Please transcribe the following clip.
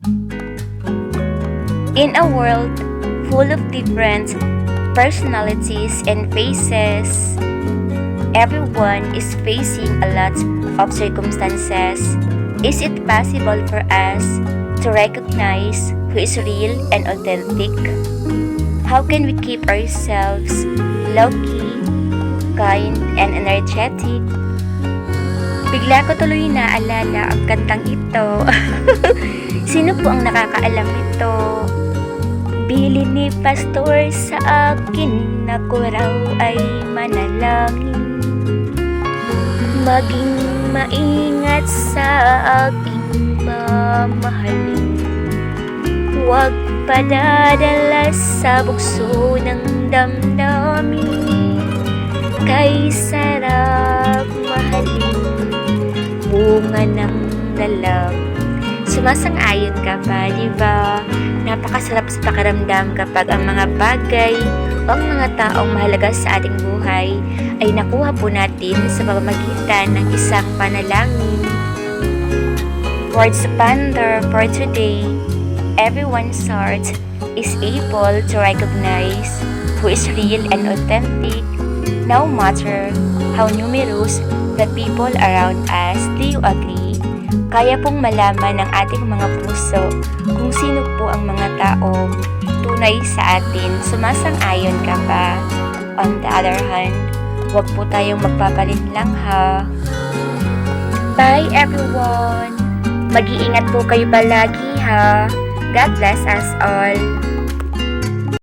In a world full of different personalities and faces, everyone is facing a lot of circumstances. Is it possible for us to recognize who is real and authentic? How can we keep ourselves low-key, kind, and energetic? Bigla ko tuloy naalala ang kantang ito. Sino po ang nakakaalam nito? Bili ni pastor sa akin, ako raw ay manalangin. Maging maingat sa aking mamahalin. Huwag padadala sa bugso ng damdamin. Kay sarap mahalin, bunga ng dalag. Sumasang-ayon ka ba, di ba? Napakasarap sa pakiramdam kapag ang mga bagay o ang mga taong mahalaga sa ating buhay ay nakuha po natin sa pamamagitan ng isang panalangin. Words to ponder for today. Everyone's heart is able to recognize who is real and authentic, no matter how numerous the people around us. Do you agree? Kaya pong malaman ng ating mga puso kung sino po ang mga taong tunay sa atin. Sumasang-ayon ka ba? On the other hand, huwag po tayong magpapalit lang ha. Bye everyone! Mag-iingat po kayo palagi ha. God bless us all.